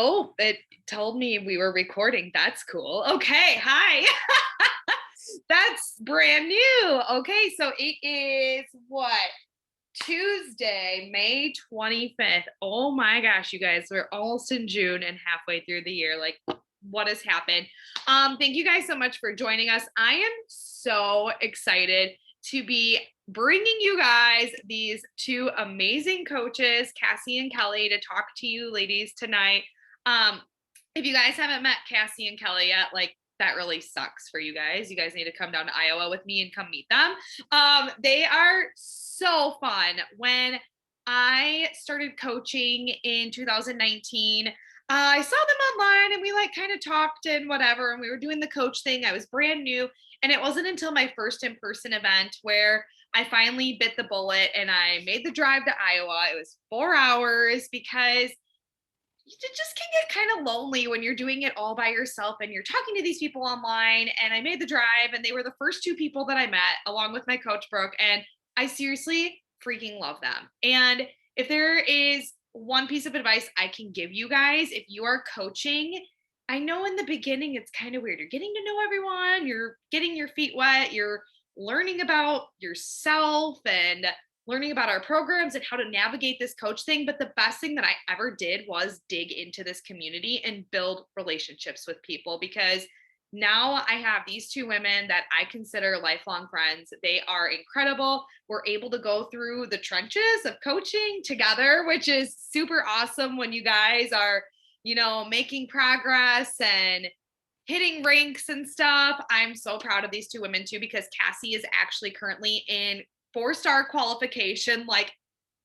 Oh, it told me we were recording. That's cool. Okay. Hi. That's brand new. Okay. So it is what? Tuesday, May 25th. Oh my gosh, you guys, we're almost in June and halfway through the year. Like, what has happened? Thank you guys so much for joining us. I am so excited to be bringing you guys these two amazing coaches, Cassy and Kelli, to talk to you ladies tonight. Um, if you guys haven't met Cassy and Kelli yet, like that really sucks for you guys. You guys need to come down to Iowa with me and come meet them. They are so fun. When I started coaching in 2019, I saw them online and we like kind of talked and whatever, and we were doing the coach thing. I was brand new, and it wasn't until my first in-person event where I finally bit the bullet and I made the drive to Iowa. It was 4 hours because it just can get kind of lonely when you're doing it all by yourself and you're talking to these people online. And I made the drive, and they were the first two people that I met along with my coach Brooke. And I seriously freaking love them. And if there is one piece of advice I can give you guys, if you are coaching, I know in the beginning it's kind of weird. You're getting to know everyone, you're getting your feet wet, you're learning about yourself and learning about our programs and how to navigate this coach thing. But the best thing that I ever did was dig into this community and build relationships with people, because now I have these two women that I consider lifelong friends. They are incredible. We're able to go through the trenches of coaching together, which is super awesome when you guys are, making progress and hitting ranks and stuff. I'm so proud of these two women too, because Cassy is actually currently in 4-star qualification, like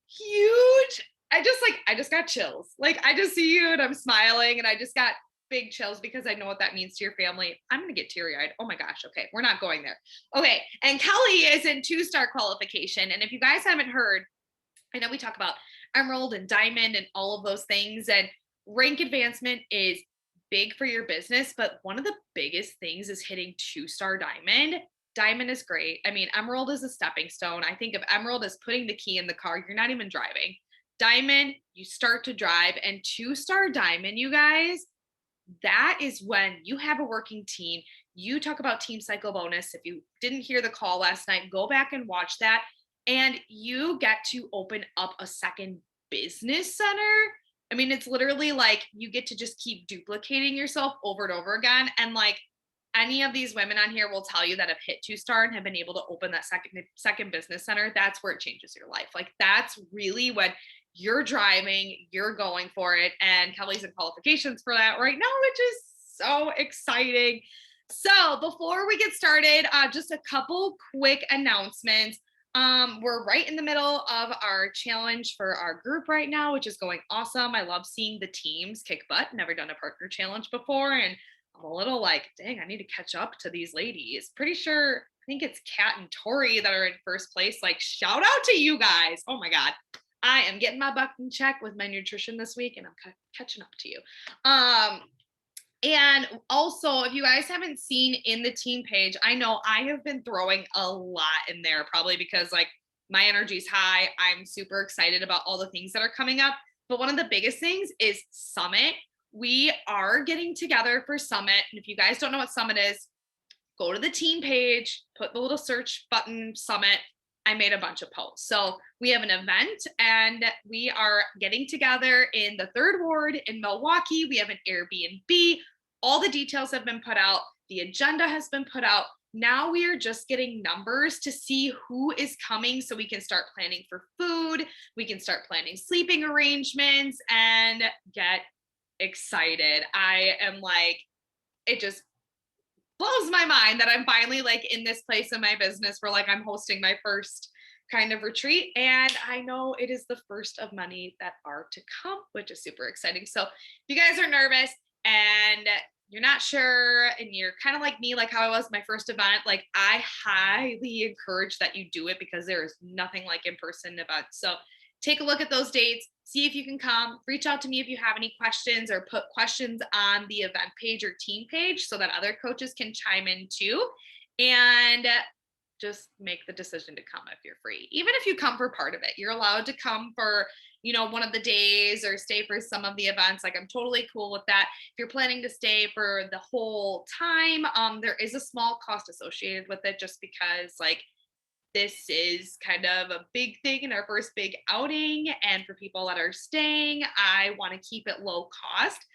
huge. I just got chills. Like I just see you and I'm smiling and I just got big chills because I know what that means to your family. I'm going to get teary eyed. Oh my gosh. Okay. We're not going there. Okay. And Kelli is in 2-star qualification. And if you guys haven't heard, I know we talk about emerald and diamond and all of those things, and rank advancement is big for your business. But one of the biggest things is hitting 2-star diamond. Diamond is great. I mean, emerald is a stepping stone. I think of emerald as putting the key in the car. You're not even driving. Diamond, you start to drive. And 2-star diamond, you guys, that is when you have a working team. You talk about team cycle bonus. If you didn't hear the call last night, go back and watch that. And you get to open up a second business center. I mean, it's literally like you get to just keep duplicating yourself over and over again. And like any of these women on here will tell you that have hit 2-star and have been able to open that second business center. That's where it changes your life. Like that's really when you're driving, you're going for it. And Kelli's in qualifications for that right now, which is so exciting. So before we get started, just a couple quick announcements. We're right in the middle of our challenge for our group right now, which is going awesome. I love seeing the teams kick butt. Never done a partner challenge before. And I'm a little like, dang, I need to catch up to these ladies. Pretty sure, I think it's Kat and Tori that are in first place. Like, shout out to you guys. Oh my God. I am getting my butt in check with my nutrition this week, and I'm catching up to you. And also, if you guys haven't seen in the team page, I know I have been throwing a lot in there, probably because like my energy's high. I'm super excited about all the things that are coming up. But one of the biggest things is Summit. We are getting together for Summit. And if you guys don't know what Summit is, go to the team page, put the little search button, Summit. I made a bunch of posts. So we have an event and we are getting together in the 3rd Ward in Milwaukee. We have an Airbnb. All the details have been put out. The agenda has been put out. Now we are just getting numbers to see who is coming so we can start planning for food. We can start planning sleeping arrangements and get excited. I am like, it just blows my mind that I'm finally like in this place in my business where like I'm hosting my first kind of retreat. And I know it is the first of many that are to come, which is super exciting. So if you guys are nervous and you're not sure and you're kind of like me, like how I was my first event, like I highly encourage that you do it because there is nothing like in-person events. So take a look at those dates, see if you can come, reach out to me if you have any questions or put questions on the event page or team page so that other coaches can chime in too. And just make the decision to come if you're free. Even if you come for part of it, you're allowed to come for one of the days or stay for some of the events. Like I'm totally cool with that. If you're planning to stay for the whole time, there is a small cost associated with it just because like this is kind of a big thing in our first big outing. And for people that are staying, I want to keep it low cost.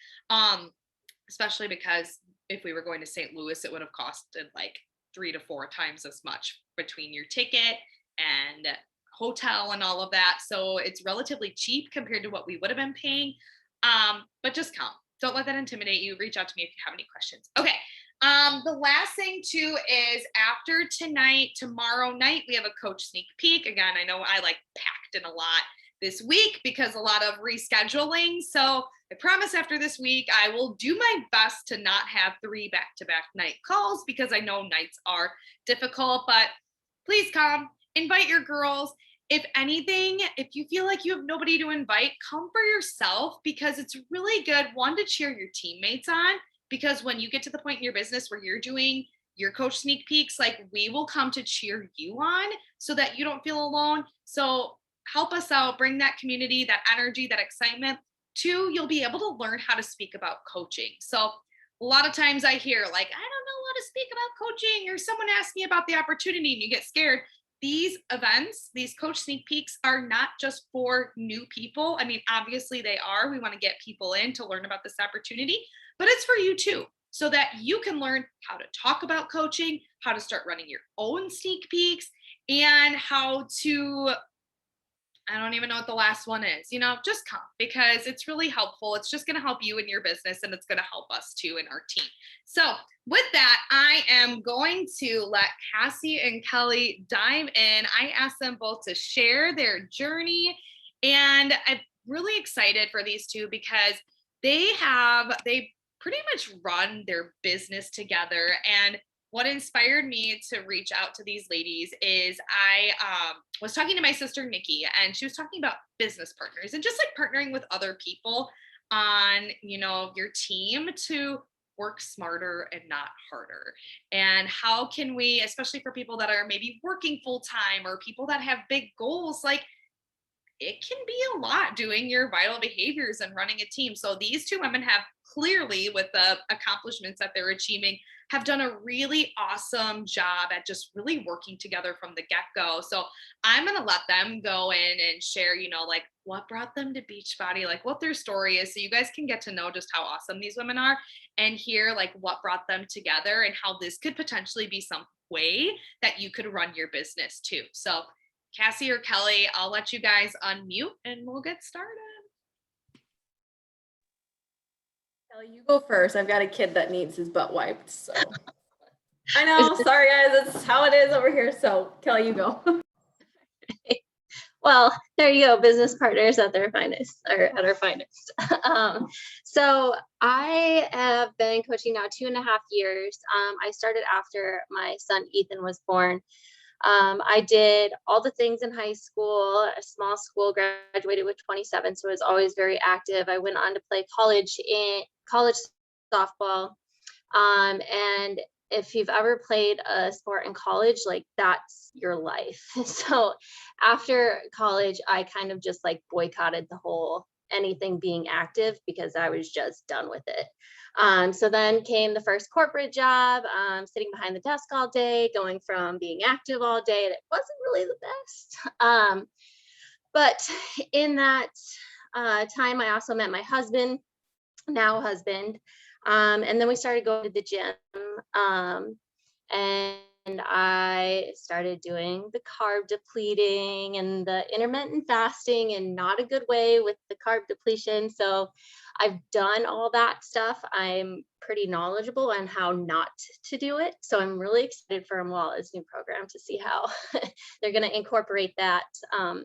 Especially because if we were going to St. Louis, it would have costed like 3 to 4 times as much between your ticket and hotel and all of that. So it's relatively cheap compared to what we would have been paying. But just come. Don't let that intimidate you. Reach out to me if you have any questions. Okay. The last thing too is after tonight, tomorrow night, we have a coach sneak peek. Again, I know I like packed in a lot this week because a lot of rescheduling. So I promise after this week, I will do my best to not have 3 back-to-back night calls because I know nights are difficult, but please come, invite your girls. If anything, if you feel like you have nobody to invite, come for yourself because it's really good, one, to cheer your teammates on, because when you get to the point in your business where you're doing your coach sneak peeks, like we will come to cheer you on so that you don't feel alone. So help us out, bring that community, that energy, that excitement. 2, you'll be able to learn how to speak about coaching. So a lot of times I hear like, I don't know how to speak about coaching, or someone asks me about the opportunity and you get scared. These events, these coach sneak peeks are not just for new people. I mean, obviously they are. We want to get people in to learn about this opportunity, but it's for you too, so that you can learn how to talk about coaching, how to start running your own sneak peeks, and how to, I don't even know what the last one is, just come because it's really helpful. It's just going to help you in your business and it's going to help us too in our team. So with that, I am going to let Cassy and Kelli dive in. I asked them both to share their journey, and I'm really excited for these two because they pretty much run their business together. And what inspired me to reach out to these ladies is I was talking to my sister, Nikki, and she was talking about business partners and just like partnering with other people on, your team to work smarter and not harder. And how can we, especially for people that are maybe working full time or people that have big goals, like it can be a lot doing your vital behaviors and running a team. So these two women have clearly, with the accomplishments that they're achieving, have done a really awesome job at just really working together from the get-go. So I'm going to let them go in and share, like what brought them to Beachbody, like what their story is. So you guys can get to know just how awesome these women are and hear like what brought them together and how this could potentially be some way that you could run your business too. So Cassy or Kelli, I'll let you guys unmute and we'll get started. Kelli, you go first. I've got a kid that needs his butt wiped, so. I know, sorry guys, that's how it is over here. So Kelli, you go. Well, there you go, business partners at their finest, or at our finest. So I have been coaching now 2.5 years. I started after my son Ethan was born. I did all the things in high school, a small school, graduated with 27, so I was always very active. I went on to play college softball. And if you've ever played a sport in college, like that's your life. So after college, I kind of just like boycotted the whole anything being active because I was just done with it. So then came the first corporate job, sitting behind the desk all day, going from being active all day. It wasn't really the best. But in that time, I also met my husband, now husband. And then we started going to the gym. And I started doing the carb depleting and the intermittent fasting, and not a good way with the carb depletion. So I've done all that stuff. I'm pretty knowledgeable on how not to do it. So I'm really excited for Amwala's new program to see how they're going to incorporate that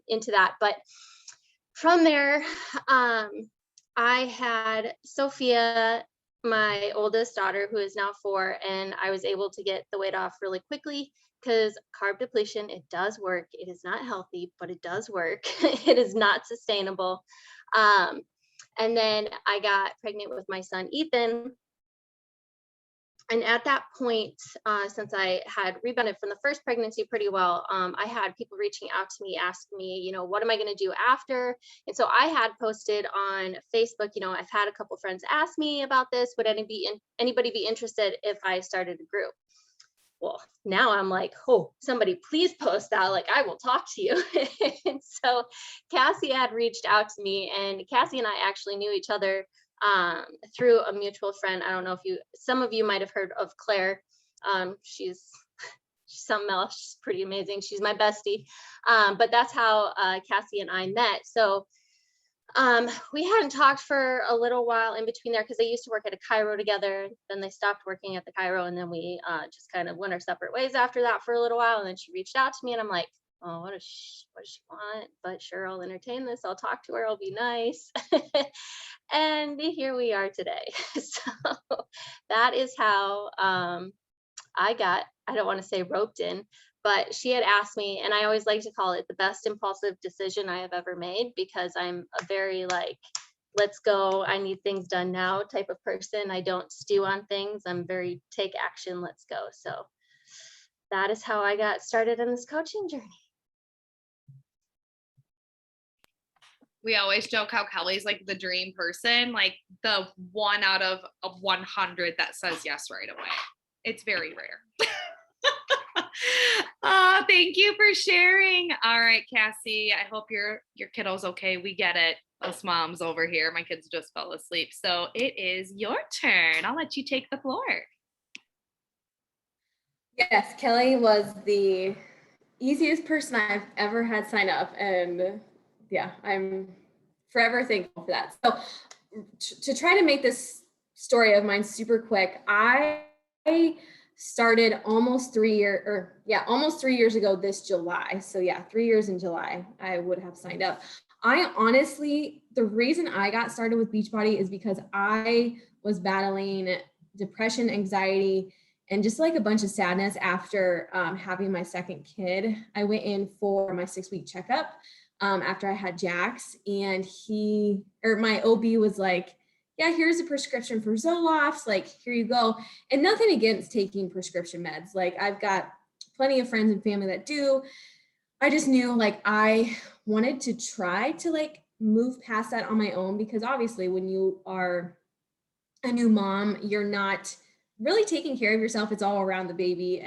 into that. But from there, I had Sophia, my oldest daughter, who is now 4, and I was able to get the weight off really quickly because carb depletion, it does work. It is not healthy, but it does work. It is not sustainable. And then I got pregnant with my son, Ethan, And at that point, since I had rebounded from the first pregnancy pretty well, I had people reaching out to me, asking me, what am I going to do after? And so I had posted on Facebook, I've had a couple friends ask me about this. Would anybody be interested if I started a group? Well, now I'm like, oh, somebody please post that. Like, I will talk to you. And so Cassie had reached out to me, and Cassie and I actually knew each other through a mutual friend. I don't know if some of you might have heard of Claire. She's something else. She's pretty amazing. She's my bestie. But that's how Cassie and I met. So we hadn't talked for a little while in between there, because they used to work at a chiro together. Then they stopped working at the chiro, and then we just kind of went our separate ways after that for a little while. And then she reached out to me, and I'm like, oh, what does she want? But sure, I'll entertain this. I'll talk to her. I'll be nice. And here we are today. So that is how I got, I don't want to say roped in, but she had asked me, and I always like to call it the best impulsive decision I have ever made, because I'm a very like, let's go, I need things done now type of person. I don't stew on things. I'm very take action, let's go. So that is how I got started in this coaching journey. We always joke how Kelly's like the dream person, like the 1 out of 100 that says yes right away. It's very rare. Thank you for sharing. All right, Cassie, I hope your kiddo's okay. We get it. Us moms over here, my kids just fell asleep. So it is your turn. I'll let you take the floor. Yes, Kelly was the easiest person I've ever had sign up, and yeah, I'm forever thankful for that. So to try to make this story of mine super quick, I started almost 3 years ago this July. So yeah, 3 years in July, I would have signed up. I honestly, the reason I got started with Beachbody is because I was battling depression, anxiety, and just like a bunch of sadness after having my second kid. I went in for my 6-week checkup after I had Jax, and my OB was like, yeah, here's a prescription for Zoloft, like, here you go. And nothing against taking prescription meds. Like, I've got plenty of friends and family that do. I just knew like I wanted to try to like move past that on my own, because obviously when you are a new mom, you're not really taking care of yourself. It's all around the baby.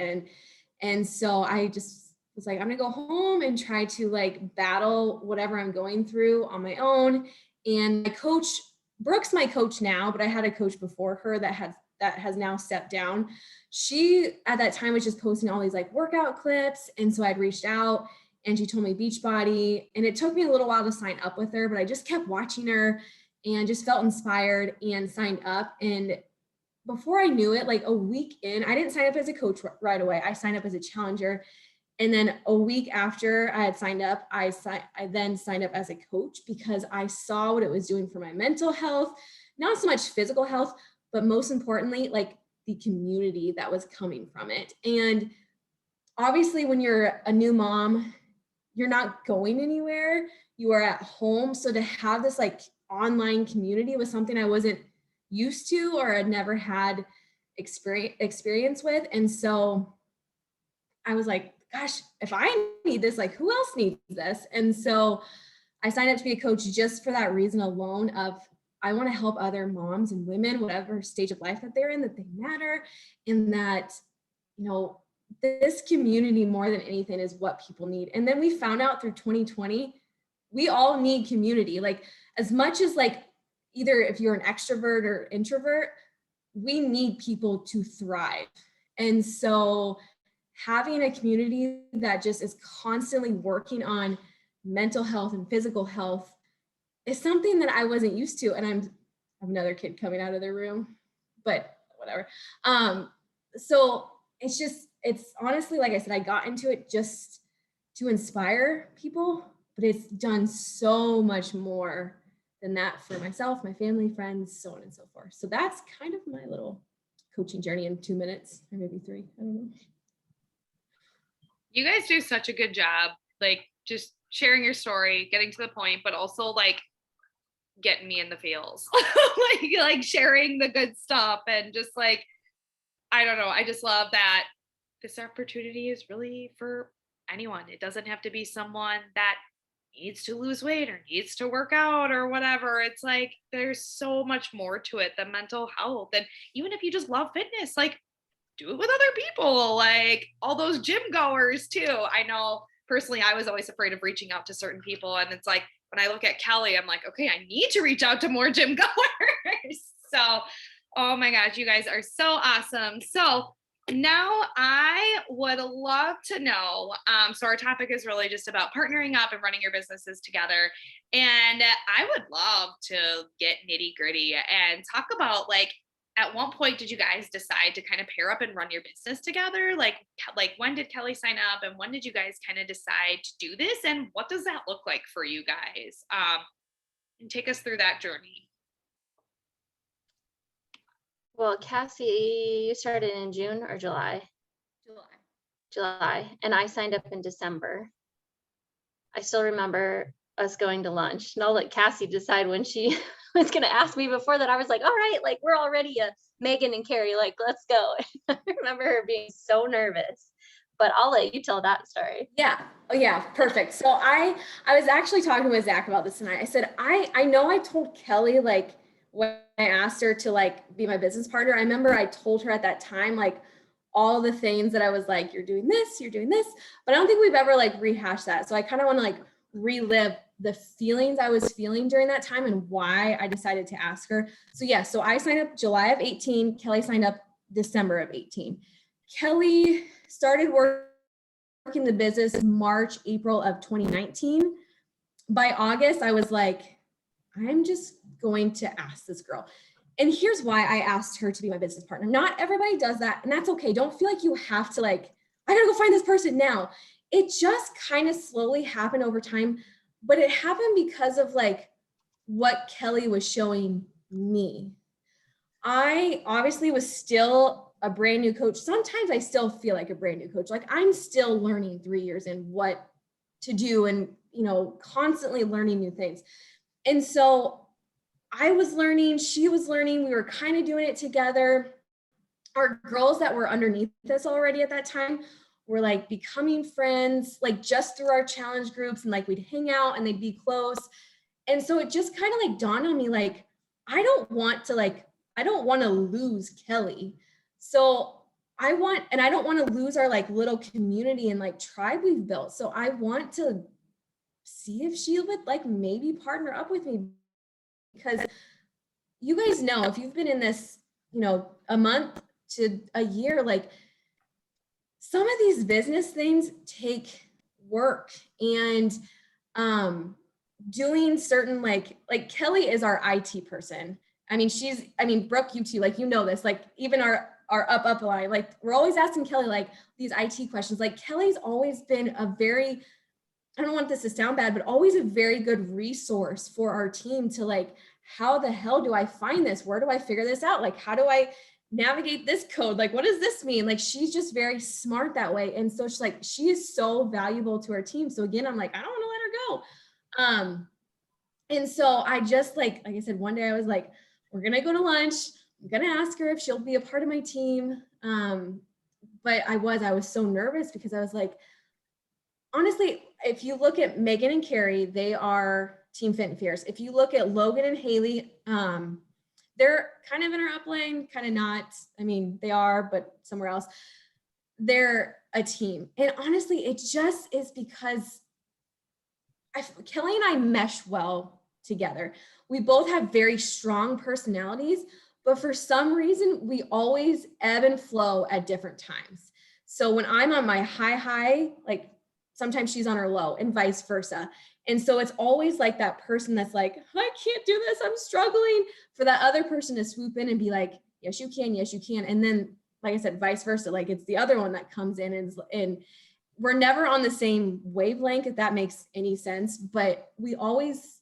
And so I just was like, I'm gonna go home and try to like battle whatever I'm going through on my own. And my coach, Brooke's my coach now, but I had a coach before her that has now stepped down. She at that time was just posting all these like workout clips. And so I'd reached out, and she told me Beachbody, and it took me a little while to sign up with her, but I just kept watching her and just felt inspired and signed up. And before I knew it, like a week in, I didn't sign up as a coach right away. I signed up as a challenger. And then a week after I had signed up, I then signed up as a coach, because I saw what it was doing for my mental health, not so much physical health, but most importantly, like the community that was coming from it. And obviously when you're a new mom, you're not going anywhere, you are at home. So to have this like online community was something I wasn't used to or had never had experience with. And so I was like, gosh, if I need this, like who else needs this? And so I signed up to be a coach just for that reason alone of I want to help other moms and women, whatever stage of life that they're in, that they matter, and that, this community more than anything is what people need. And then we found out through 2020, we all need community. Like as much as like either if you're an extrovert or introvert, we need people to thrive. And so having a community that just is constantly working on mental health and physical health is something that I wasn't used to. And I have another kid coming out of their room, but whatever. So it's honestly, like I said, I got into it just to inspire people, but it's done so much more than that for myself, my family, friends, so on and so forth. So that's kind of my little coaching journey in 2 minutes, or maybe 3, I don't know. You guys do such a good job, like just sharing your story, getting to the point, but also like getting me in the feels, like sharing the good stuff, and just like I don't know. I just love that this opportunity is really for anyone. It doesn't have to be someone that needs to lose weight or needs to work out or whatever. It's like there's so much more to it than mental health. And even if you just love fitness, like do it with other people, like all those gym goers too. I know personally, I was always afraid of reaching out to certain people. And it's like when I look at Kelly, I'm like, okay, I need to reach out to more gym goers. So, oh my gosh, you guys are so awesome. So, now I would love to know. So our topic is really just about partnering up and running your businesses together. And I would love to get nitty gritty and talk about like at one point did you guys decide to kind of pair up and run your business together? Like when did Kelly sign up and when did you guys kind of decide to do this and what does that look like for you guys? And take us through that journey. Well, Cassie, you started in June or July? July. And I signed up in December. I still remember us going to lunch. And I'll let Cassie decide when she was going to ask me. Before that, I was like, all right, like we're already Megan and Carrie, like, let's go. I remember her being so nervous, but I'll let you tell that story. Yeah. Oh yeah. Perfect. So I was actually talking with Zach about this tonight. I said, I know I told Kelly, like when I asked her to like be my business partner, I remember I told her at that time, like all the things that I was like, you're doing this, but I don't think we've ever like rehashed that. So I kind of want to like relive the feelings I was feeling during that time and why I decided to ask her. So yeah, so I signed up July of 18, Kelly signed up December of 18. Kelly started working the business March, April of 2019. By August, I was like, I'm just going to ask this girl. And here's why I asked her to be my business partner. Not everybody does that, and that's okay. Don't feel like you have to like, I gotta go find this person now. It just kind of slowly happened over time, but it happened because of like what Kelly was showing me. I obviously was still a brand new coach. Sometimes I still feel like a brand new coach. Like I'm still learning 3 years in what to do and, you know, constantly learning new things. And so I was learning, she was learning, we were kind of doing it together. Our girls that were underneath us already at that time were like becoming friends, like just through our challenge groups, and like we'd hang out and they'd be close. And so it just kind of like dawned on me, like, I don't want to lose Kelly. So I don't want to lose our like little community and like tribe we've built. So I want to see if she would like maybe partner up with me, because you guys know, if you've been in this, you know, a month to a year, like some of these business things take work, and doing certain like Kelly is our IT person. I mean, Brooke, you too, like, you know this, like even our up line, like we're always asking Kelly like these IT questions. Like Kelly's always been a very, I don't want this to sound bad, but always a very good resource for our team to like, how the hell do I find this? Where do I figure this out? Like, how do I navigate this code? Like, what does this mean? Like, she's just very smart that way. And so she's like, she is so valuable to our team. So again, I'm like, I don't want to let her go. And so I just like I said, one day I was like, we're going to go to lunch. I'm going to ask her if she'll be a part of my team. But I was so nervous because I was like, honestly, if you look at Megan and Carrie, they are Team Fit and Fierce. If you look at Logan and Haley, they're kind of in our upline, kind of not. I mean, they are, but somewhere else. They're a team. And honestly, it just is because Kelly and I mesh well together. We both have very strong personalities, but for some reason, we always ebb and flow at different times. So when I'm on my high, like sometimes she's on her low and vice versa. And so it's always like that person that's like, I can't do this, I'm struggling, for that other person to swoop in and be like, yes, you can, yes, you can. And then, like I said, vice versa, like it's the other one that comes in and we're never on the same wavelength, if that makes any sense, but we always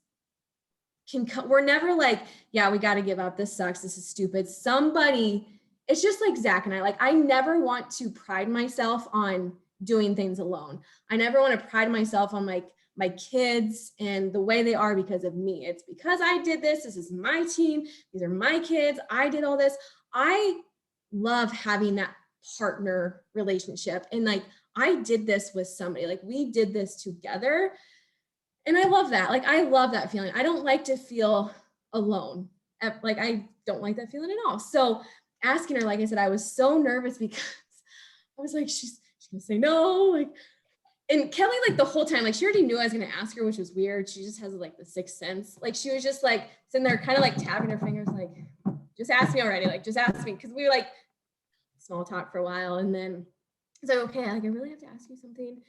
we're never like, yeah, we got to give up, this sucks, this is stupid. It's just like Zach and I, like, I never want to pride myself on doing things alone. I never want to pride myself on like my kids and the way they are because of me. It's because I did this is my team, these are my kids, I did all this. I love having that partner relationship. And like, I did this with somebody, like we did this together. And I love that. Like, I love that feeling. I don't like to feel alone. Like, I don't like that feeling at all. So asking her, like I said, I was so nervous because I was like, she's gonna say no. Like, and Kelli, like the whole time, like she already knew I was gonna ask her, which was weird. She just has like the sixth sense. Like she was just like sitting there, kind of like tapping her fingers, like, just ask me already. Like, just ask me. Cause we were like small talk for a while. And then it's like, okay, like I really have to ask you something.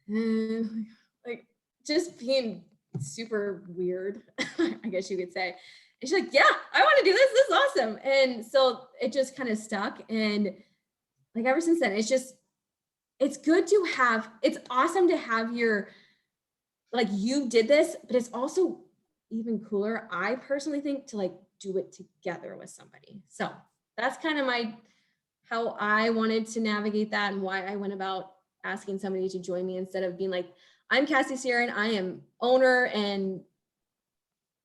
And like just being super weird, I guess you could say. And she's like, yeah, I want to do this. This is awesome. And so it just kind of stuck. And like ever since then, it's good to have, it's awesome to have your, like you did this, but it's also even cooler, I personally think, to like do it together with somebody. So that's kind of how I wanted to navigate that and why I went about asking somebody to join me instead of being like, I'm Cassy Sierra and I am owner and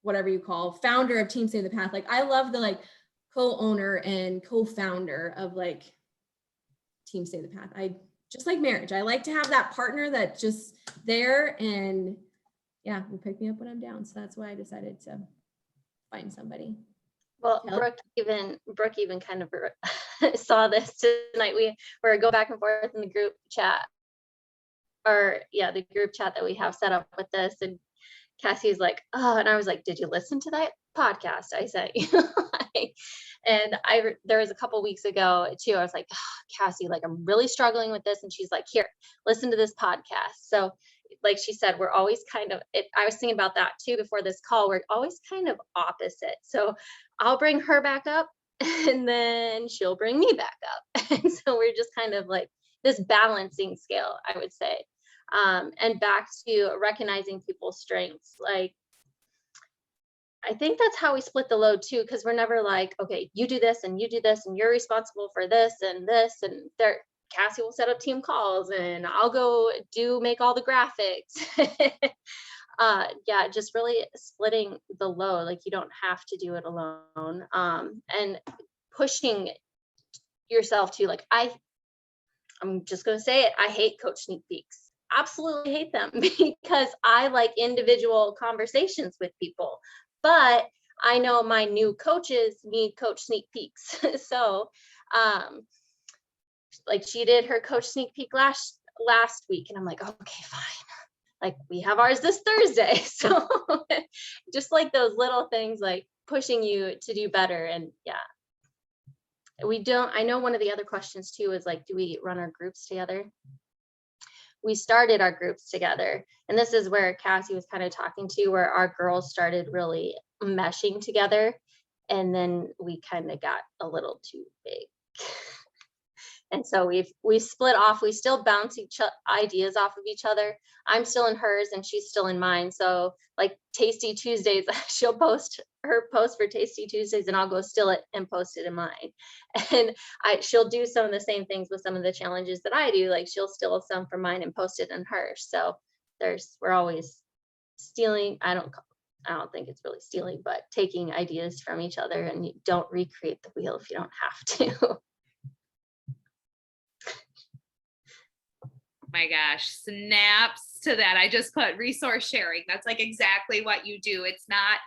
whatever you call founder of Team Stay the Path. Like I love the like co-owner and co-founder of like Team Stay the Path. I just like marriage. I like to have that partner that's just there and yeah, will pick me up when I'm down. So that's why I decided to find somebody. Well, Kelli? Brooke even kind of saw this tonight. We were going back and forth in the group chat, or yeah, the group chat that we have set up with this. And Cassie's like, oh, and I was like, did you listen to that podcast I sent you? And there was a couple weeks ago too, I was like, oh, Cassy, like I'm really struggling with this. And she's like, here, listen to this podcast. So like she said, we're always kind of, I was thinking about that too before this call, we're always kind of opposite. So I'll bring her back up and then she'll bring me back up. And so we're just kind of like this balancing scale, I would say. And back to recognizing people's strengths. Like, I think that's how we split the load too, because we're never like, okay, you do this and you do this and you're responsible for this and this. And there, Cassy will set up team calls and I'll go make all the graphics. Yeah, just really splitting the load. Like you don't have to do it alone. And pushing yourself to like, I'm just going to say it. I hate coach sneak peeks. Absolutely hate them because I like individual conversations with people, but I know my new coaches need coach sneak peeks. So, like she did her coach sneak peek last week and I'm like, okay, fine. Like we have ours this Thursday. So just like those little things, like pushing you to do better. And yeah, I know one of the other questions too is like, do we run our groups together? We started our groups together. And this is where Cassy was kind of talking to, where our girls started really meshing together. And then we kind of got a little too big. And so we split off. We still bounce ideas off of each other. I'm still in hers and she's still in mine. So like Tasty Tuesdays, she'll post her post for Tasty Tuesdays and I'll go steal it and post it in mine. And she'll do some of the same things with some of the challenges that I do. Like she'll steal some from mine and post it in hers. So we're always stealing. I don't think it's really stealing, but taking ideas from each other, and you don't recreate the wheel if you don't have to. My gosh, snaps to that. I just put resource sharing. That's like exactly what you do. It's not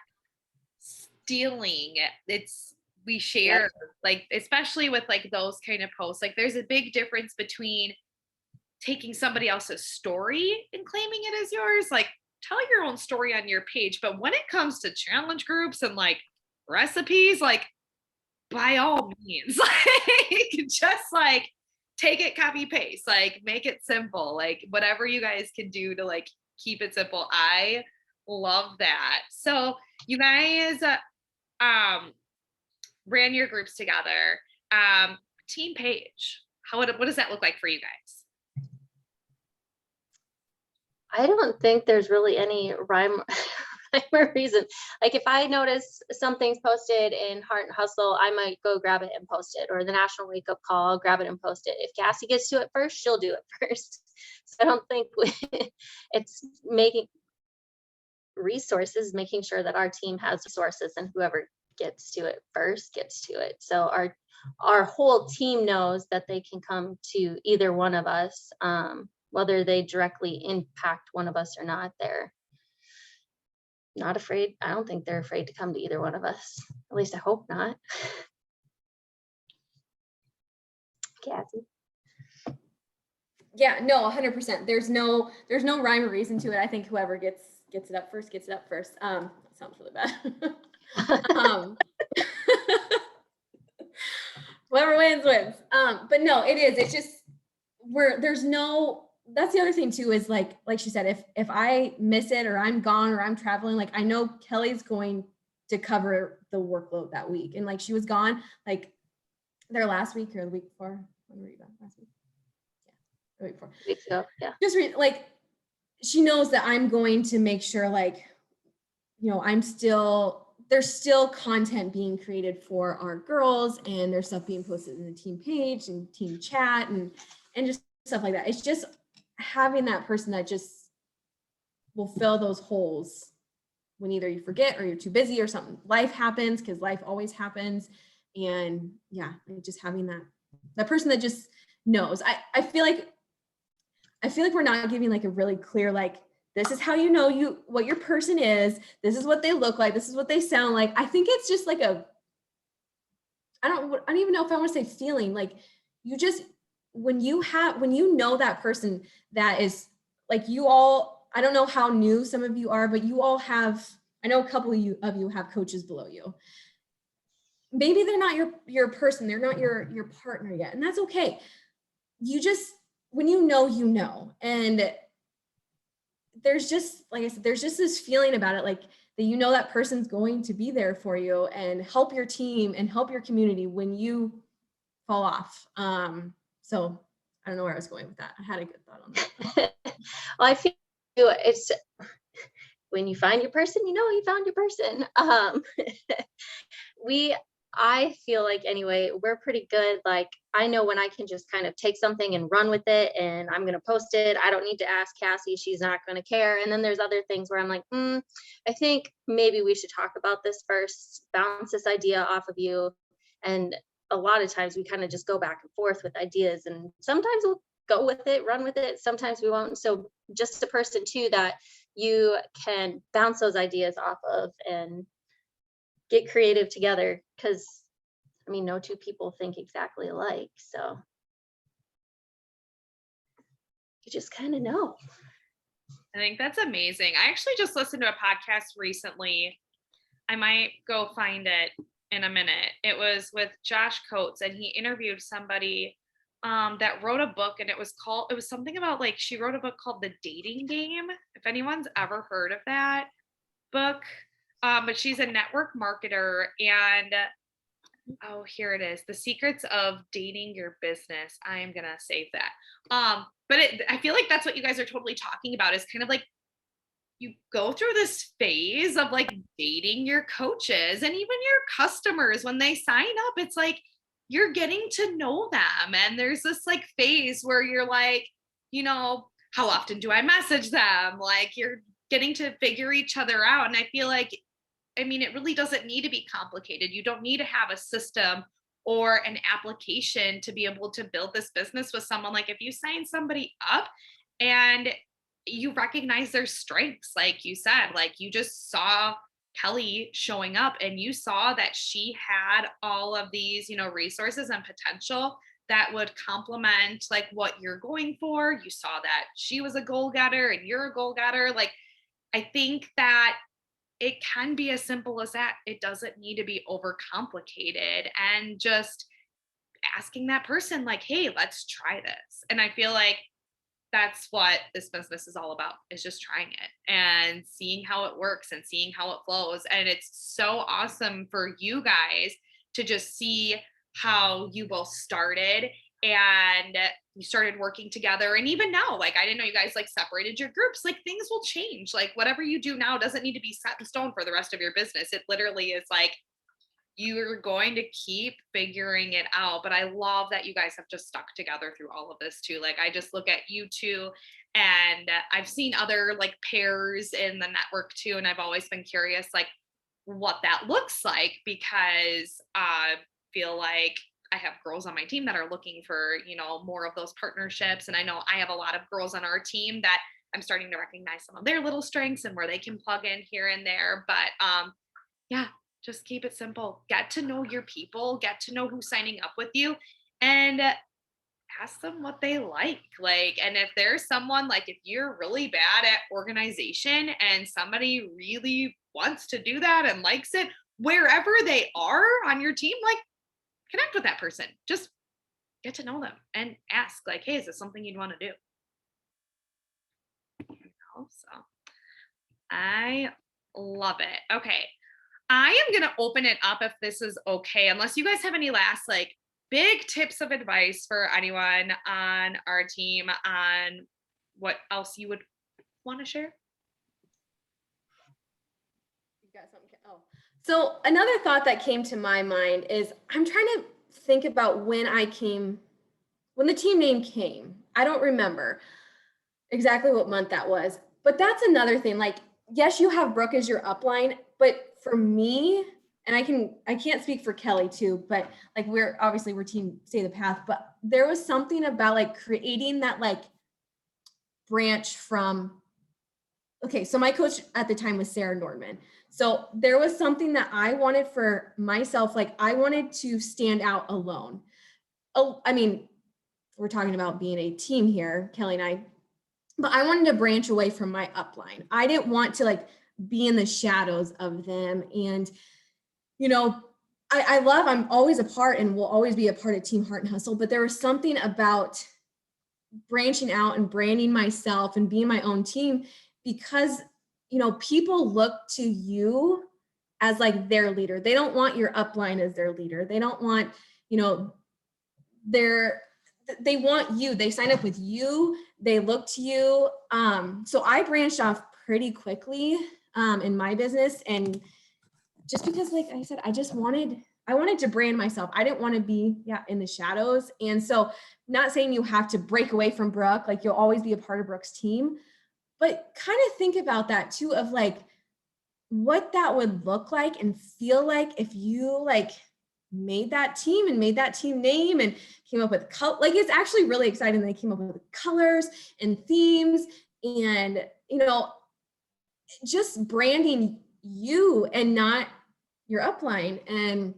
stealing. We share, yep. Like, especially with like those kind of posts, like there's a big difference between taking somebody else's story and claiming it as yours. Like tell your own story on your page. But when it comes to challenge groups and like recipes, like by all means, like just like take it, copy paste, like make it simple, like whatever you guys can do to like keep it simple. I love that. So you guys ran your groups together. Team page, what does that look like for you guys? I don't think there's really any rhyme or reason. Like if I notice something's posted in Heart and Hustle, I might go grab it and post it, or the National Wake Up Call, grab it and post it. If Cassy gets to it first, she'll do it first. So I don't think it's making resources, making sure that our team has resources, and whoever gets to it first gets to it. So our whole team knows that they can come to either one of us, whether they directly impact one of us or not. They're not afraid. I don't think they're afraid to come to either one of us. At least I hope not. Cassy. Yeah, no, 100%. There's no rhyme or reason to it. I think whoever gets it up first gets it up first. That sounds really bad. Whoever wins wins. But no, it is. It's just that's the other thing too, is like she said, if I miss it or I'm gone or I'm traveling, like I know Kelly's going to cover the workload that week. And like she was gone like their last week or the week before. When were you gone last week? Yeah, the week before. Weeks ago, yeah. Just like she knows that I'm going to make sure like, you know, there's still content being created for our girls, and there's stuff being posted in the team page and team chat and just stuff like that. It's just having that person that just will fill those holes when either you forget or you're too busy or something. Life happens, because life always happens. And yeah, just having that person that just knows. I feel like we're not giving like a really clear, like, this is how you know what your person is. This is what they look like. This is what they sound like. I think it's just like I don't even know if I want to say feeling. Like you just, when you know that person that is like, you all, I don't know how new some of you are, but you all have, I know a couple of you have coaches below you. Maybe they're not your person. They're not your partner yet. And that's okay. You just, when you know, and there's just, like I said, there's just this feeling about it, like that, you know, that person's going to be there for you and help your team and help your community when you fall off. So I don't know where I was going with that. I had a good thought on that. Well, I feel it's when you find your person, you know you found your person. I feel like anyway, we're pretty good. Like I know when I can just kind of take something and run with it, and I'm going to post it. I don't need to ask Cassy. She's not going to care. And then there's other things where I'm like, I think maybe we should talk about this first, bounce this idea off of you. And a lot of times we kind of just go back and forth with ideas, and sometimes we'll go with it, run with it. Sometimes we won't. So just a person too that you can bounce those ideas off of and get creative together, because I mean, no two people think exactly alike, so you just kind of know. I think that's amazing. I actually just listened to a podcast recently. I might go find it in a minute. It was with Josh Coates, and he interviewed somebody that wrote a book, and it was something about like, she wrote a book called The Dating Game, if anyone's ever heard of that book. But she's a network marketer, and here it is, The Secrets of Dating Your Business. I am gonna save that. But I feel like that's what you guys are totally talking about, is kind of like, you go through this phase of like dating your coaches and even your customers when they sign up. It's like you're getting to know them, and there's this like phase where you're like, you know, how often do I message them? Like you're getting to figure each other out. And I feel like, I mean, it really doesn't need to be complicated. You don't need to have a system or an application to be able to build this business with someone. Like if you sign somebody up and you recognize their strengths, like you said, like you just saw Kelli showing up and you saw that she had all of these, you know, resources and potential that would complement like what you're going for. You saw that she was a goal getter and you're a goal getter. Like, I think that it can be as simple as that. It doesn't need to be overcomplicated, and just asking that person like, hey, let's try this. And I feel like that's what this business is all about, is just trying it and seeing how it works and seeing how it flows. And it's so awesome for you guys to just see how you both started, and you started working together. And even now, like, I didn't know you guys like separated your groups. Like things will change. Like whatever you do now doesn't need to be set in stone for the rest of your business. It literally is like, you're going to keep figuring it out. But I love that you guys have just stuck together through all of this too. Like I just look at you two, and I've seen other like pairs in the network too, and I've always been curious, like, what that looks like, because I feel like I have girls on my team that are looking for, more of those partnerships. And I know I have a lot of girls on our team that I'm starting to recognize some of their little strengths and where they can plug in here and there. But yeah, just keep it simple. Get to know your people, get to know who's signing up with you, and ask them what they like. Like, and if there's someone, like, if you're really bad at organization and somebody really wants to do that and likes it, wherever they are on your team, like, connect with that person. Just get to know them and ask, like, hey, is this something you'd want to do? So I love it. Okay. I am going to open it up if this is okay, unless you guys have any last, like, big tips of advice for anyone on our team on what else you would want to share. You got something? Oh, so another thought that came to my mind is I'm trying to think about when the team name came. I don't remember exactly what month that was, but that's another thing. Like, yes, you have Brooke as your upline, but for me, and I can't speak for Kelli too, but like we're team Stay the Path, but there was something about like creating that like branch from, okay, so my coach at the time was Sarah Nordman. So there was something that I wanted for myself. Like I wanted to stand out alone. Oh, I mean, we're talking about being a team here, Kelli and I, but I wanted to branch away from my upline. I didn't want to like be in the shadows of them. And, I'm always a part and will always be a part of Team Heart and Hustle, but there was something about branching out and branding myself and being my own team because, people look to you as like their leader. They don't want your upline as their leader. They don't want, they want you. They sign up with you. They look to you. So I branched off pretty quickly in my business. And just because, like I said, I wanted to brand myself. I didn't want to be in the shadows. And so not saying you have to break away from Brooke, like you'll always be a part of Brooke's team, but kind of think about that too, of like what that would look like and feel like if you like made that team and made that team name and came up with like it's actually really exciting. They came up with colors and themes and just branding you and not your upline. And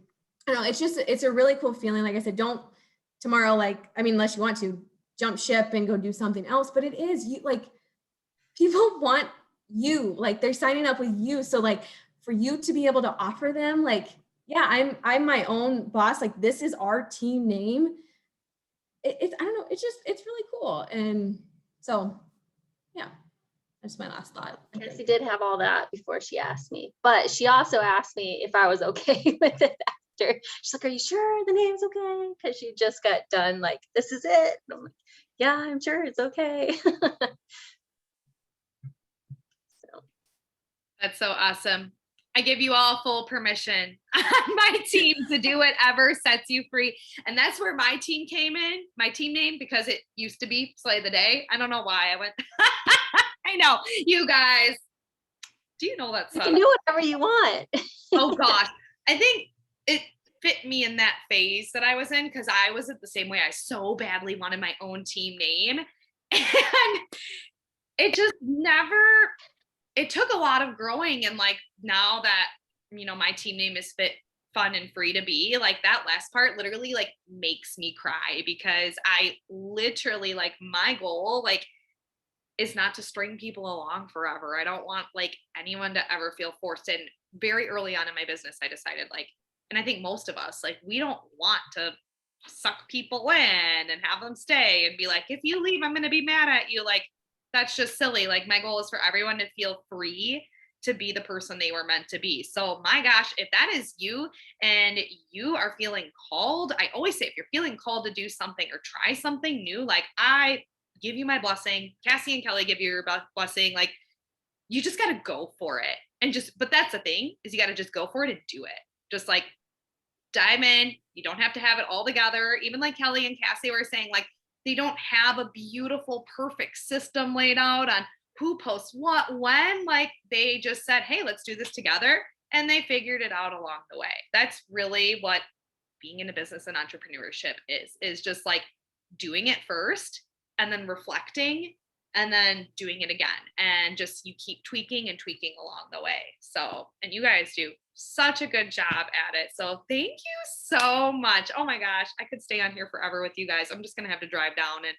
I don't know, it's a really cool feeling. Like I said, don't tomorrow, unless you want to jump ship and go do something else, but it is you, like people want you, like they're signing up with you. So like for you to be able to offer them like, yeah, I'm my own boss. Like this is our team name. It's I don't know. It's really cool. And so, yeah, that's my last thought. Cassy did have all that before she asked me, but she also asked me if I was okay with it after. She's like, "Are you sure the name's okay?" Because she just got done. Like, this is it. And I'm like, "Yeah, I'm sure it's okay." That's so awesome. I give you all full permission on my team to do whatever sets you free. And that's where my team came in, my team name, because it used to be Slay the Day. I don't know why I went. I know, you guys. Do you know that song? You can do whatever you want. Oh gosh. I think it fit me in that phase that I was in because I was the same way. I so badly wanted my own team name. And it just never, it took a lot of growing. And like now that, my team name is Fit, Fun, and Free to Be, like that last part literally like makes me cry because I literally like my goal, like, is not to string people along forever. I don't want like anyone to ever feel forced. And very early on in my business, I decided like, and I think most of us, like, we don't want to suck people in and have them stay and be like, if you leave, I'm going to be mad at you. Like, that's just silly. Like, my goal is for everyone to feel free to be the person they were meant to be. So my gosh, if that is you and you are feeling called, I always say, if you're feeling called to do something or try something new, like I give you my blessing. Cassy and Kelli give you your blessing. Like, you just got to go for it. And but that's the thing, is you got to just go for it and do it. Just like dive in. You don't have to have it all together. Even like Kelli and Cassy were saying, like, they don't have a beautiful, perfect system laid out on who posts what, when. Like, they just said, hey, let's do this together. and they figured it out along the way. That's really what being in a business and entrepreneurship is just like doing it first and then reflecting and then doing it again. And just you keep tweaking and tweaking along the way. So, and you guys do such a good job at it. So thank you so much. Oh my gosh, I could stay on here forever with you guys. I'm just going to have to drive down and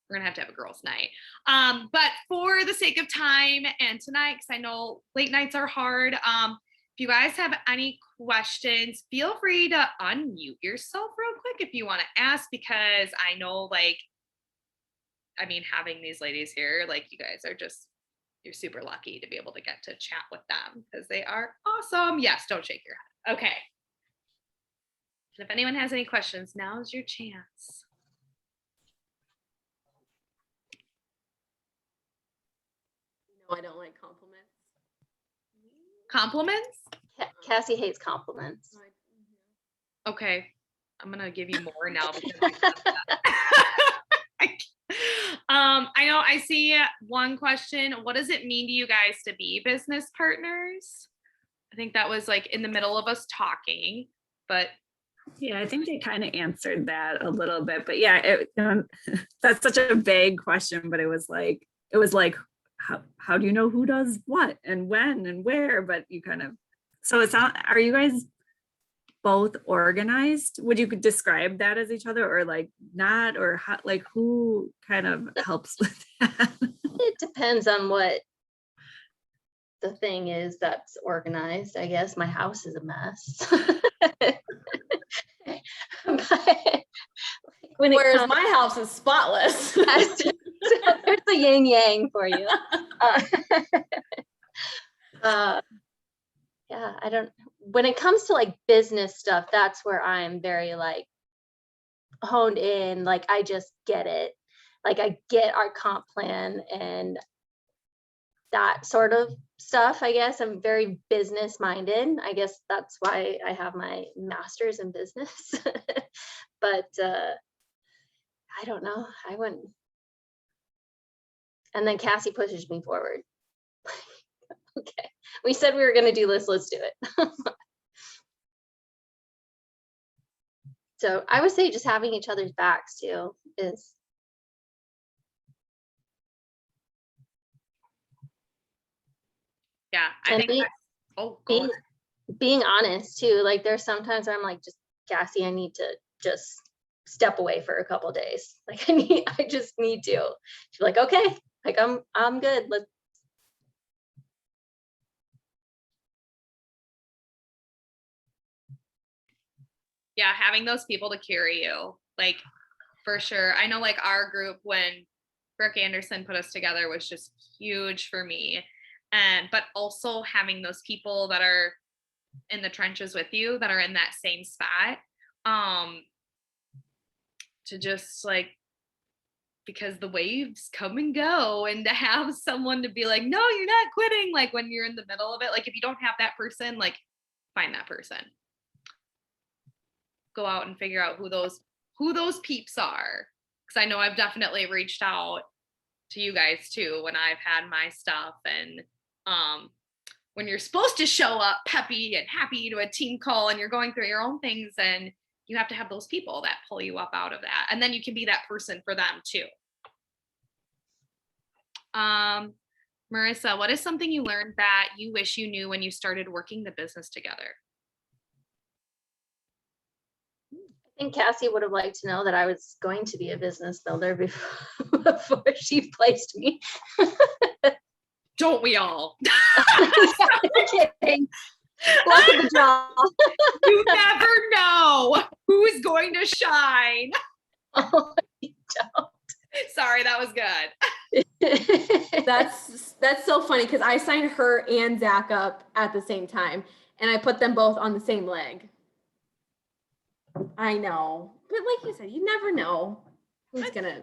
we're going to have a girls' night. But for the sake of time and tonight, because I know late nights are hard, if you guys have any questions, feel free to unmute yourself real quick if you want to ask, because I know, like, I mean, having these ladies here, like, you guys are just, you're super lucky to be able to get to chat with them because they are awesome. Yes, don't shake your head. Okay. And if anyone has any questions, now's your chance. No, I don't like compliments. Compliments? Cassy hates compliments. Okay. I'm going to give you more now. Because I know I see one question. What does it mean to you guys to be business partners? I think that was like in the middle of us talking, but yeah, I think they kind of answered that a little bit, but yeah, that's such a vague question, but it was like, how do you know who does what and when and where? But you kind of, so it's not, are you guys both organized? Would you describe that as each other or like not, or how, like who kind of helps with that? It depends on what the thing is that's organized. I guess my house is a mess. But whereas my house is spotless. So there's a yin yang for you. Yeah, I don't, when it comes to like business stuff, that's where I'm very like honed in. Like I just get it. Like I get our comp plan and that sort of stuff. I guess I'm very business minded. I guess that's why I have my master's in business. But I don't know. I wouldn't. And then Cassy pushes me forward. Okay, we said we were going to do this. Let's do it. So I would say just having each other's backs too is. yeah, I think being honest too. Like there's sometimes where I'm like, just Cassy, I need to just step away for a couple days. Like I just need to. She's like, okay, like I'm good. Let's. Yeah, having those people to carry you, like, for sure. I know, like, our group, when Brooke Anderson put us together, was just huge for me. But also having those people that are in the trenches with you, that are in that same spot, to just like, because the waves come and go, and to have someone to be like, no, you're not quitting, like when you're in the middle of it, like if you don't have that person, like find that person, go out and figure out who those peeps are, because I know I've definitely reached out to you guys too when I've had my stuff. And when you're supposed to show up peppy and happy to a team call and you're going through your own things, and you have to have those people that pull you up out of that, and then you can be that person for them too. Marissa, what is something you learned that you wish you knew when you started working the business together? I think Cassy would have liked to know that I was going to be a business builder before she placed me. Don't we all? Kidding. Luck of the draw. You never know who's going to shine. Oh, you don't. Sorry, that was good. That's so funny because I signed her and Zach up at the same time, and I put them both on the same leg. I know, but like you said, you never know who's gonna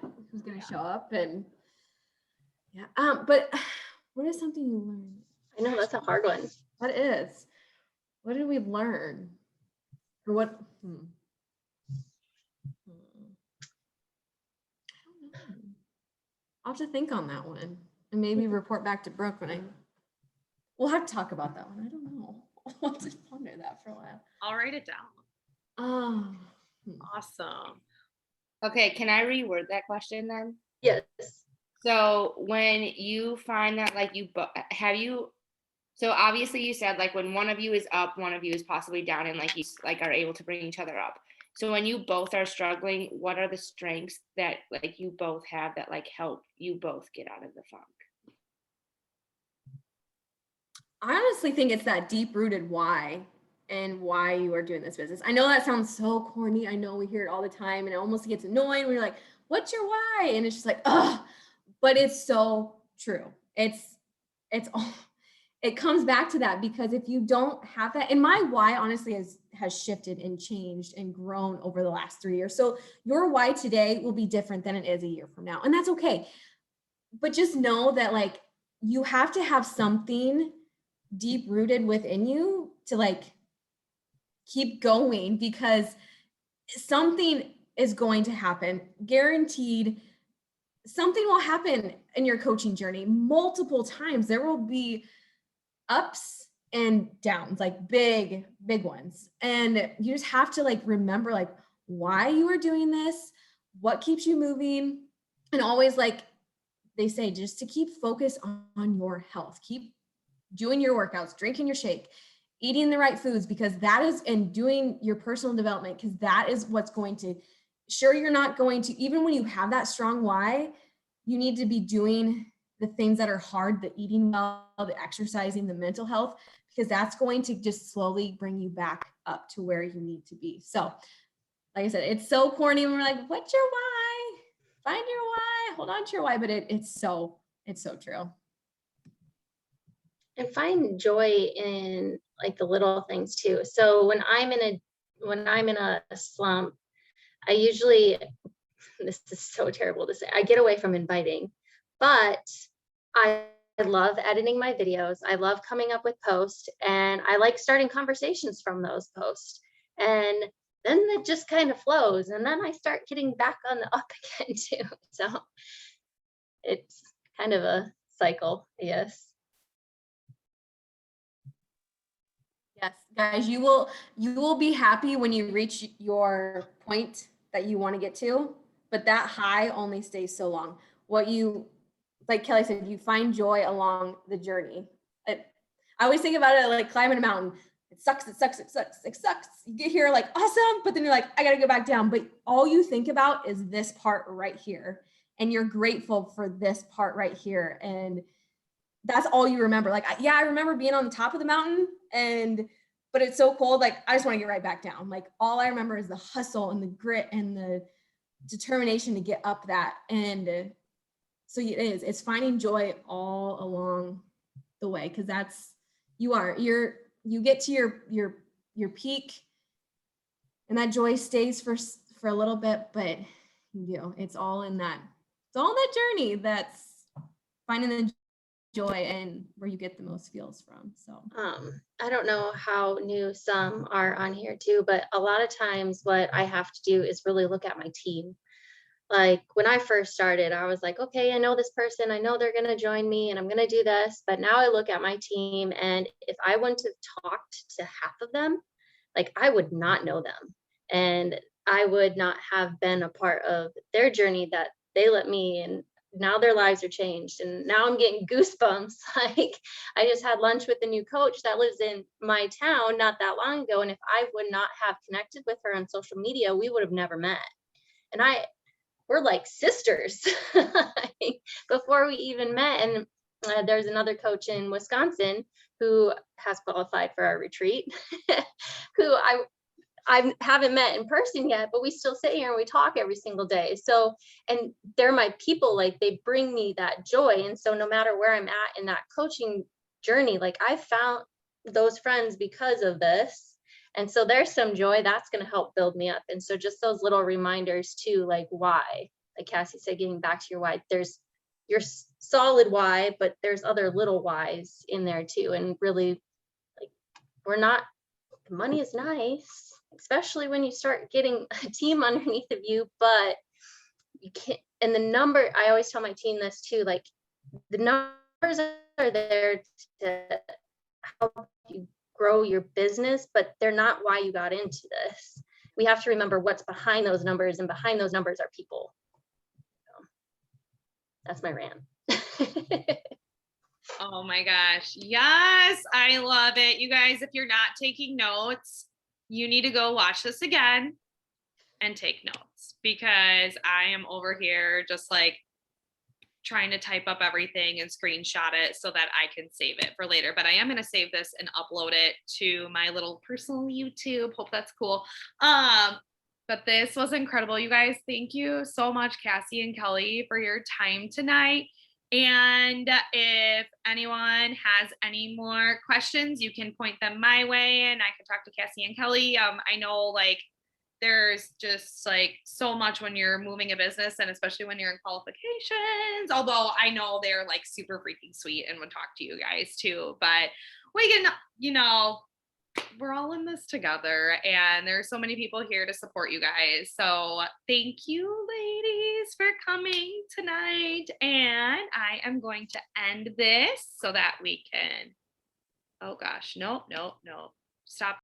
show up, and yeah. But what is something you learned? I know that's a hard one. What is? What did we learn? Or what? I don't know. I'll have to think on that one, and maybe report back to Brooke when we'll have to talk about that one. I don't know. I'll just ponder that for a while. I'll write it down. Oh, Awesome. Okay, can I reword that question then? Yes. So when you find that like so obviously you said like when one of you is up, one of you is possibly down, and like you like are able to bring each other up. So when you both are struggling, what are the strengths that like you both have that like help you both get out of the funk? I honestly think it's that deep rooted why and why you are doing this business. I know that sounds so corny. I know we hear it all the time and it almost gets annoying when you're like, what's your why? And it's just like, ugh, but it's so true. It's all, it comes back to that, because if you don't have that, and my why honestly has shifted and changed and grown over the last 3 years. So your why today will be different than it is a year from now. And that's okay. But just know that like you have to have something deep rooted within you to like keep going, because something is going to happen, guaranteed. Something will happen in your coaching journey multiple times. There will be ups and downs, like big ones, and you just have to like remember like why you are doing this, what keeps you moving, and always like they say, just to keep focused on your health. Keep doing your workouts, drinking your shake, eating the right foods, because that is, and doing your personal development, because that is what's going to, sure, you're not going to, even when you have that strong why, you need to be doing the things that are hard, the eating well, the exercising, the mental health, because that's going to just slowly bring you back up to where you need to be. So like I said, it's so corny when we're like, what's your why? Find your why, hold on to your why, but it's so true. And find joy in like the little things too. So when I'm in a slump, I usually, this is so terrible to say, I get away from inviting, but I love editing my videos. I love coming up with posts, and I like starting conversations from those posts. And then it just kind of flows, and then I start getting back on the up again too. So it's kind of a cycle, yes. Yes, guys, you will be happy when you reach your point that you want to get to, but that high only stays so long. What you, like Kelly said, you find joy along the journey. I always think about it like climbing a mountain. It sucks. You get here like awesome, but then you're like, I gotta go back down. But all you think about is this part right here, and you're grateful for this part right here, and that's all you remember. Like, yeah, I remember being on the top of the mountain, but it's so cold. Like, I just want to get right back down. Like, all I remember is the hustle and the grit and the determination to get up that. And so it's finding joy all along the way. Cause you get to your peak, and that joy stays for a little bit, but it's all in that journey that's finding the joy and where you get the most feels from. So I don't know how new some are on here too, but a lot of times what I have to do is really look at my team. Like when I first started, I was like, okay, I know this person, I know they're going to join me and I'm going to do this. But now I look at my team, and if I wouldn't have talked to half of them, like I would not know them. And I would not have been a part of their journey that they let me, and now their lives are changed. And now I'm getting goosebumps. Like I just had lunch with a new coach that lives in my town not that long ago. And if I would not have connected with her on social media, we would have never met. And we're like sisters before we even met. And there's another coach in Wisconsin who has qualified for our retreat, who I haven't met in person yet, but we still sit here and we talk every single day. So, and they're my people, like they bring me that joy. And so no matter where I'm at in that coaching journey, like I found those friends because of this. And so there's some joy that's going to help build me up. And so just those little reminders too, like why, like Cassie said, getting back to your why, there's your solid why, but there's other little whys in there too. And really like, money is nice, especially when you start getting a team underneath of you, but you can't, and the number, I always tell my team this too, like the numbers are there to help you grow your business, but they're not why you got into this. We have to remember what's behind those numbers, and behind those numbers are people. So, that's my rant. Oh my gosh. Yes, I love it. You guys, if you're not taking notes, you need to go watch this again and take notes, because I am over here just like trying to type up everything and screenshot it so that I can save it for later. But I am going to save this and upload it to my little personal YouTube. Hope that's cool. But this was incredible, you guys. Thank you so much, Cassy and Kelli, for your time tonight. And if anyone has any more questions, you can point them my way and I can talk to Cassy and Kelli. I know like there's just like so much when you're moving a business, and especially when you're in qualifications, although I know they're like super freaking sweet and would talk to you guys too. But we can, you know, we're all in this together, and there's so many people here to support you guys. So thank you, ladies, for coming tonight. And I am going to end this so that we can, oh gosh, no, stop.